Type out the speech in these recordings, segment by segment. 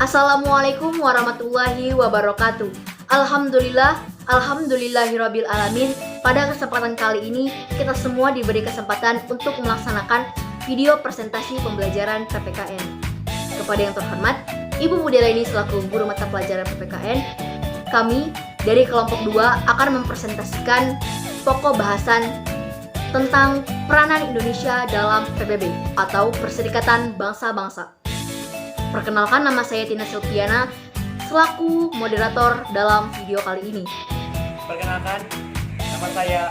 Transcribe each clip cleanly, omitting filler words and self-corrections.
Assalamualaikum warahmatullahi wabarakatuh. Alhamdulillahirabbil alamin. Pada kesempatan kali ini kita semua diberi kesempatan untuk melaksanakan video presentasi pembelajaran PPKN. Kepada yang terhormat Ibu Mudialaini selaku guru mata pelajaran PPKN, kami dari kelompok 2 akan mempresentasikan pokok bahasan tentang peranan Indonesia dalam PBB atau Perserikatan Bangsa-Bangsa. Perkenalkan, nama saya Tina Silviana selaku moderator dalam video kali ini. Perkenalkan, nama saya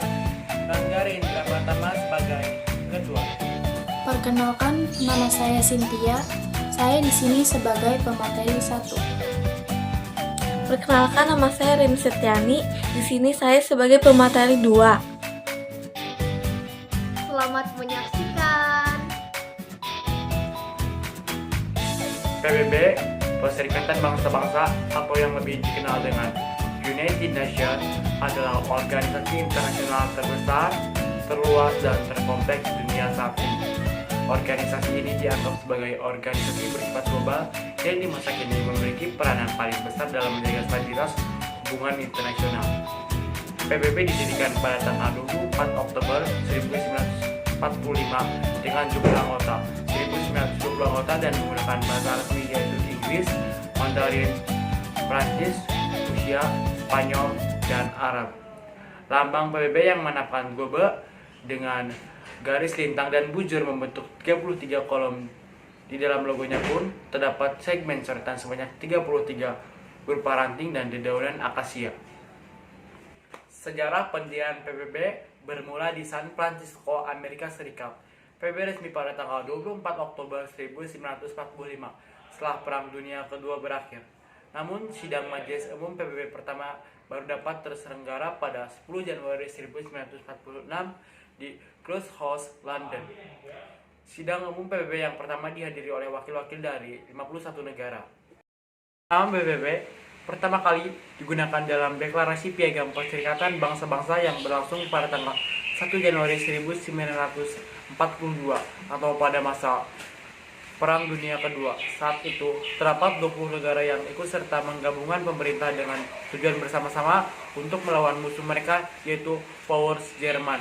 Ranggarin Pratama sebagai ketua. Perkenalkan, nama saya Cynthia. Saya di sini sebagai pemateri 1. Perkenalkan, nama saya Rim Setiani. Di sini saya sebagai pemateri 2. Selamat menyaksikan. PBB, Perserikatan Bangsa-Bangsa atau yang lebih dikenal dengan United Nations, adalah organisasi internasional terbesar, terluas, dan terkompleks di dunia saat ini. Organisasi ini dianggap sebagai organisasi bersifat global yang di masa kini memiliki peranan paling besar dalam menjaga stabilitas hubungan internasional. PBB didirikan pada tanggal 24 Oktober 1945 dengan jumlah anggota 1920 anggota dan menggunakan bahasa resmi yaitu Inggris, Mandarin, Prancis, Rusia, Spanyol, dan Arab. Lambang PBB yang menapkan globe dengan garis lintang dan bujur membentuk 33 kolom. Di dalam logonya pun terdapat segmen coretan sebanyak 33 berupa ranting dan dedaunan akasia. Sejarah pendirian PBB bermula di San Francisco, Amerika Serikat. PBB resmi pada tanggal 24 Oktober 1945 setelah Perang Dunia Kedua berakhir. Namun, sidang Majelis Umum PBB pertama baru dapat terselenggara pada 10 Januari 1946 di Crow's House, London. Sidang umum PBB yang pertama dihadiri oleh wakil-wakil dari 51 negara. Nama PBB pertama kali digunakan dalam Deklarasi Piagam Perserikatan Bangsa-Bangsa yang berlangsung pada tanggal 1 Januari 1942 atau pada masa Perang Dunia Kedua. Saat itu, terdapat 20 negara yang ikut serta menggabungkan pemerintah dengan tujuan bersama-sama untuk melawan musuh mereka, yaitu Powers Jerman.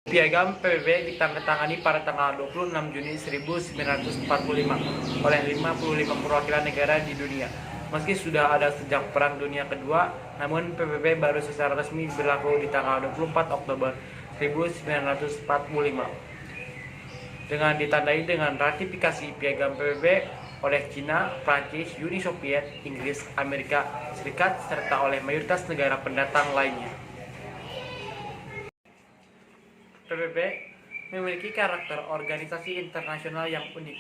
Piagam PBB ditandatangani pada tanggal 26 Juni 1945 oleh 55 perwakilan negara di dunia. Meski sudah ada sejak Perang Dunia Kedua, namun PBB baru secara resmi berlaku di tanggal 24 Oktober 1945. Dengan ditandai dengan ratifikasi Piagam PBB oleh Cina, Prancis, Uni Soviet, Inggris, Amerika Serikat, serta oleh mayoritas negara pendatang lainnya. PBB memiliki karakter organisasi internasional yang unik,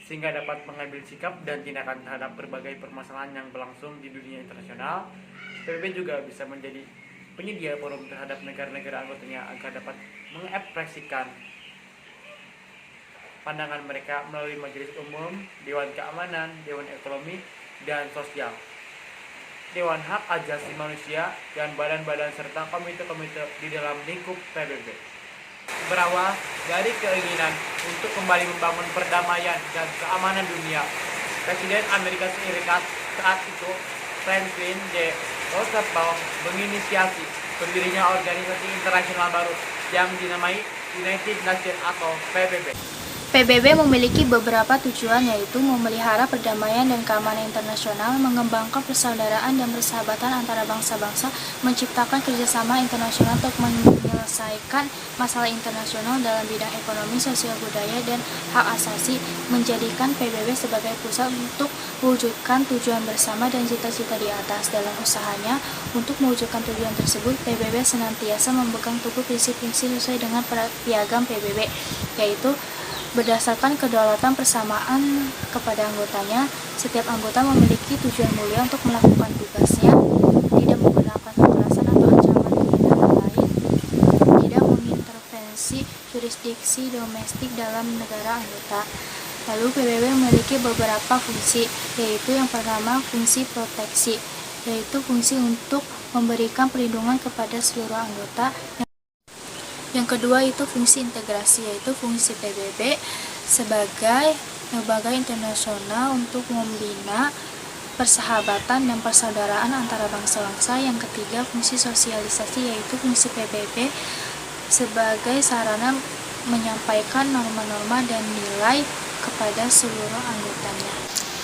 sehingga dapat mengambil sikap dan tindakan terhadap berbagai permasalahan yang berlangsung di dunia internasional. PBB juga bisa menjadi penyedia forum terhadap negara-negara anggotanya agar dapat mengekspresikan pandangan mereka melalui Majelis Umum, Dewan Keamanan, Dewan Ekonomi dan Sosial, Dewan Hak Asasi Manusia, dan badan-badan serta komite-komite di dalam lingkup PBB. Berawal dari keinginan untuk kembali membangun perdamaian dan keamanan dunia, Presiden Amerika Serikat saat itu, Franklin D. Roosevelt, menginisiasi berdirinya organisasi internasional baru yang dinamai United Nations atau PBB. PBB memiliki beberapa tujuan, yaitu memelihara perdamaian dan keamanan internasional, mengembangkan persaudaraan dan persahabatan antara bangsa-bangsa, menciptakan kerjasama internasional untuk menyelesaikan masalah internasional dalam bidang ekonomi, sosial, budaya, dan hak asasi, menjadikan PBB sebagai pusat untuk mewujudkan tujuan bersama dan cita-cita di atas. Dalam usahanya untuk mewujudkan tujuan tersebut, PBB senantiasa memegang teguh prinsip-prinsip sesuai dengan Piagam PBB, yaitu berdasarkan kedaulatan persamaan kepada anggotanya. Setiap anggota memiliki tujuan mulia untuk melakukan tugasnya, tidak menggunakan kekerasan atau ancaman bagi negara lain, tidak mengintervensi jurisdiksi domestik dalam negara anggota. Lalu PBB memiliki beberapa fungsi, yaitu yang pertama fungsi proteksi, yaitu fungsi untuk memberikan perlindungan kepada seluruh anggota. Yang kedua itu fungsi integrasi, yaitu fungsi PBB sebagai lembaga internasional untuk membina persahabatan dan persaudaraan antara bangsa-bangsa. Yang ketiga, fungsi sosialisasi, yaitu fungsi PBB sebagai sarana menyampaikan norma-norma dan nilai kepada seluruh anggotanya.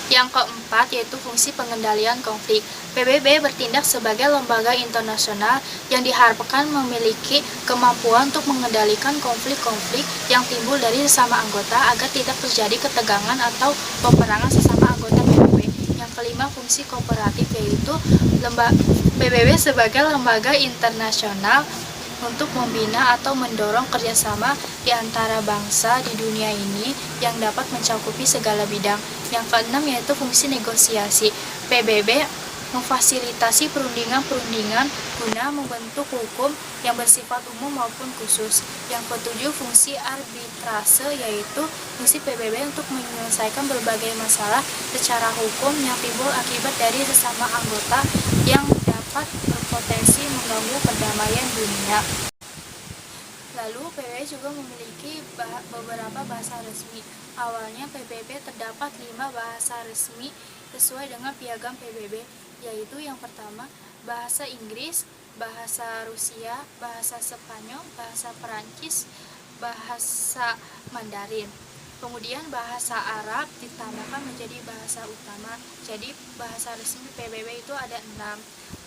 Yang keempat, yaitu fungsi pengendalian konflik. PBB bertindak sebagai lembaga internasional yang diharapkan memiliki kemampuan untuk mengendalikan konflik-konflik yang timbul dari sesama anggota agar tidak terjadi ketegangan atau peperangan sesama anggota PBB. Yang kelima, fungsi kooperatif, yaitu PBB sebagai lembaga internasional untuk membina atau mendorong kerjasama di antara bangsa di dunia ini yang dapat mencakupi segala bidang. Yang keenam, yaitu fungsi negosiasi. PBB memfasilitasi perundingan-perundingan guna membentuk hukum yang bersifat umum maupun khusus. Yang ketujuh, fungsi arbitrase, yaitu fungsi PBB untuk menyelesaikan berbagai masalah secara hukum yang timbul akibat dari sesama anggota yang dapat berpotensi mengganggu perdamaian dunia. Lalu, PBB juga memiliki beberapa bahasa resmi. Awalnya PBB terdapat 5 bahasa resmi sesuai dengan piagam PBB, yaitu yang pertama, bahasa Inggris, bahasa Rusia, bahasa Spanyol, bahasa Perancis, bahasa Mandarin. Kemudian bahasa Arab ditambahkan menjadi bahasa utama. Jadi bahasa resmi PBB itu ada 6.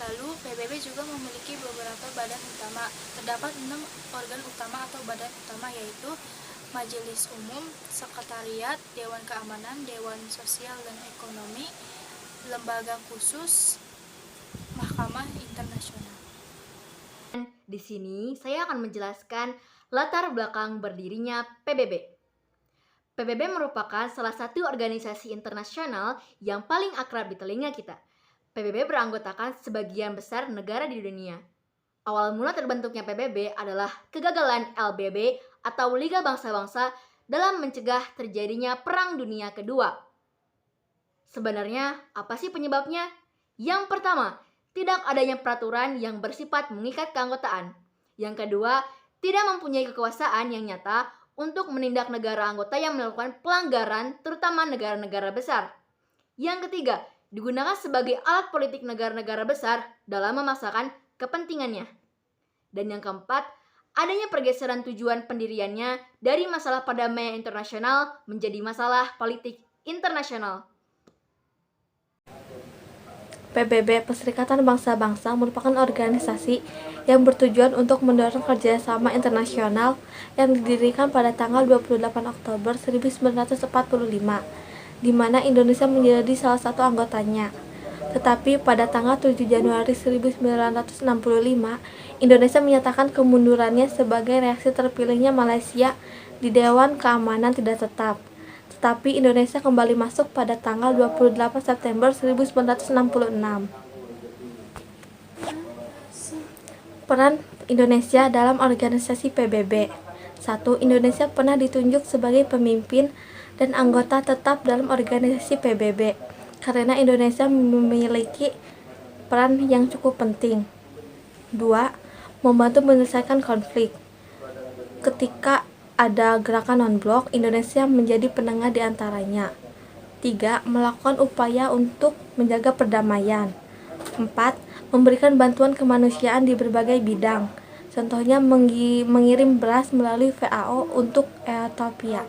Lalu PBB juga memiliki beberapa badan utama. Terdapat 6 organ utama atau badan utama, yaitu Majelis Umum, Sekretariat, Dewan Keamanan, Dewan Sosial dan Ekonomi, Lembaga Khusus, Mahkamah Internasional. Di sini saya akan menjelaskan latar belakang berdirinya PBB. PBB merupakan salah satu organisasi internasional yang paling akrab di telinga kita. PBB beranggotakan sebagian besar negara di dunia. Awal mula terbentuknya PBB adalah kegagalan LBB atau Liga Bangsa-Bangsa dalam mencegah terjadinya Perang Dunia Kedua. Sebenarnya, apa sih penyebabnya? Yang pertama, tidak adanya peraturan yang bersifat mengikat keanggotaan. Yang kedua, tidak mempunyai kekuasaan yang nyata untuk menindak negara anggota yang melakukan pelanggaran, terutama negara-negara besar. Yang ketiga, digunakan sebagai alat politik negara-negara besar dalam memaksakan kepentingannya. Dan yang keempat, adanya pergeseran tujuan pendiriannya dari masalah perdamaian internasional menjadi masalah politik internasional. PBB, Perserikatan Bangsa-Bangsa, merupakan organisasi yang bertujuan untuk mendorong kerjasama internasional yang didirikan pada tanggal 28 Oktober 1945, di mana Indonesia menjadi salah satu anggotanya. Tetapi pada tanggal 7 Januari 1965, Indonesia menyatakan kemundurannya sebagai reaksi terpilihnya Malaysia di Dewan Keamanan Tidak Tetap. Tetapi Indonesia kembali masuk pada tanggal 28 September 1966. Peran Indonesia dalam organisasi PBB. 1. Indonesia pernah ditunjuk sebagai pemimpin dan anggota tetap dalam organisasi PBB karena Indonesia memiliki peran yang cukup penting. 2. Membantu menyelesaikan konflik. Ketika ada gerakan non-blok, Indonesia menjadi penengah di antaranya. 3. Melakukan upaya untuk menjaga perdamaian. 4. Memberikan bantuan kemanusiaan di berbagai bidang. Contohnya mengirim beras melalui FAO untuk Ethiopia.